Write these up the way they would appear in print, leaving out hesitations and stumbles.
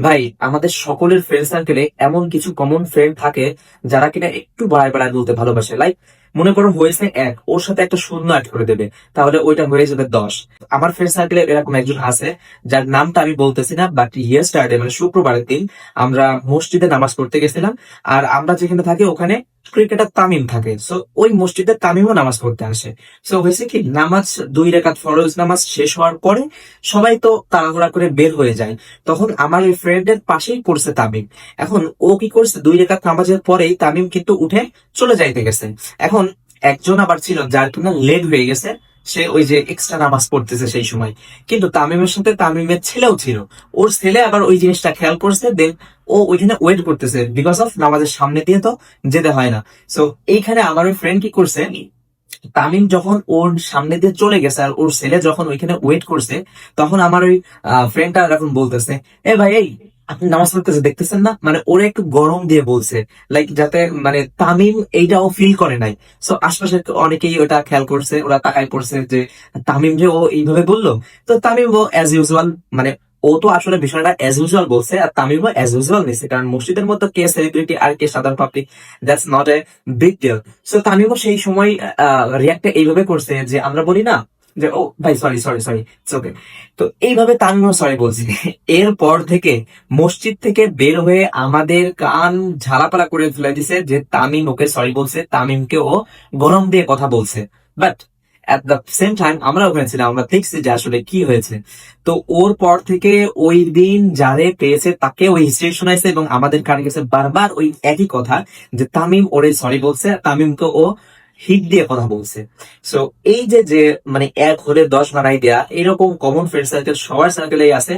ভাই, আমাদের সকলের ফ্রেন্ড সার্কেলে এমন কিছু কমন ফ্রেন্ড থাকে যারা কিনা একটু বাড়ায় বাড়ায় বলতে ভালোবাসে। লাইক, মনে করো হয়েছে এক, ওর সাথে একটা শূন্য অ্যাড করে দেবে, তাহলে ওইটা হয়ে যাবে 10। আমার ফ্রেন্ড সার্কেলে এরকম একজন আছে, যার নামটা আমি বলতেছি না, বাট ইয়েস্টারডে মানে শুক্রবারের দিন আমরা মসজিদে নামাজ পড়তে গেছিলাম। আর আমরা যেখানে থাকি ওখানে ক্রিকেটার তামিম থাকে, সো ওই মসজিদে তামিমও নামাজ পড়তে আসে। সো হয়েছে কি, নামাজ 2 রাকাত ফরজ নামাজ শেষ হওয়ার পরে সবাই তো তাড়াহুড়া করে বের হয়ে যায়। তখন আমার ওই ফ্রেন্ডের পাশেই পড়ছে তামিম। এখন ও কি করছে, 2 রাকাত নামাজের পরেই তামিম কিন্তু উঠে চলে যাইতে গেছে। এখন একজন আবার ছিল যার কিনা লেট হয়ে গেছে, সে ওই যে এক্সট্রা নামাজ পড়তেছে সেই সময়। কিন্তু তামিমের সাথে তামিমের ছেলেও ছিল, ওর ছেলে আবার ওই জিনিসটা খেয়াল করছে, দেন ও ওইখানে ওয়েট করতেছে, বিকজ অফ নামাজের সামনে দিয়ে তো যেতে হয় না। সো এইখানে আমার ওই ফ্রেন্ড কি করছে, তামিম যখন ওর সামনে দিয়ে চলে গেছে আর ওর ছেলে যখন ওইখানে ওয়েট করছে, তখন আমার ওই ফ্রেন্ডটা এখন বলতেছে, এ ভাই এই, আপনি নামাজ পড়তেছে দেখতেছেন না, মানে ওরা একটু গরম দিয়ে বলছে, লাইক যাতে মানে তামিম এইটাও ফিল করে নাই। সো আশপাশে অনেকেই ওটা খেয়াল করছে, ওরা তাকায় পড়ছে যে তামিম যে ও এইভাবে বললো। তো তামিম ও অ্যাজ ইউজুয়াল, মানে ও তো আসলে বিষয়টা অ্যাজ ইউজুয়াল বলছে, আর তামিমও অ্যাজ ইউজুয়াল নিছে, কারণ মসজিদের মধ্যে কে সেলিব্রিটি আর কে সাধারণ public, that's not a big deal. So তামিমও সেই সময় রিয়াক্টটা এইভাবে করছে যে আমরা বলি না যে ও ভাই sorry sorry sorry, it's okay. তো এইভাবে তামিমও সরি বলছে। এরপর থেকে মসজিদ থেকে বের হয়ে আমাদের কান ঝালাপালা করে ফেলে দিছে যে তামিম ওকে সরি বলছে, তামিমকে ও গরম দিয়ে কথা বলছে। But at the same time আমরা ওখানে ছিলাম, আমরা দেখছি যে আসলে কি হয়েছে। তো ওর পর থেকে ওই দিন যারে পেয়েছে তাকে ওই হিস্ট্রি শোনাইছে, এবং আমাদের কানে গেছে বারবার ওই একই কথা, যে তামিম ওরে সরি বলছে, তামিমকে ও হিট দিয়ে কথা বলছে। সো এই যে যে মানে এক হলে 10 বানাই দেয়া, এরকম কমন ফ্রেন্ড সার্কেল সবার সার্কেলেই আছে।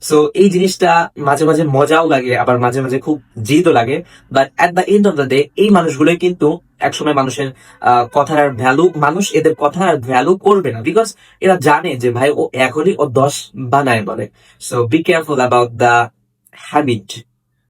সো এই জিনিসটা মাঝে মাঝে মজাও লাগে, আবার মাঝে মাঝে খুব জিদও লাগে। But at the end of the day এই মানুষগুলোই কিন্তু একসময় মানুষের কথার ভ্যালু, মানুষ এদের কথার ভ্যালু করবে না, বিকজ এরা জানে যে ভাই ও এক হলে ও 10 বানায় বলে। So be careful about the habit.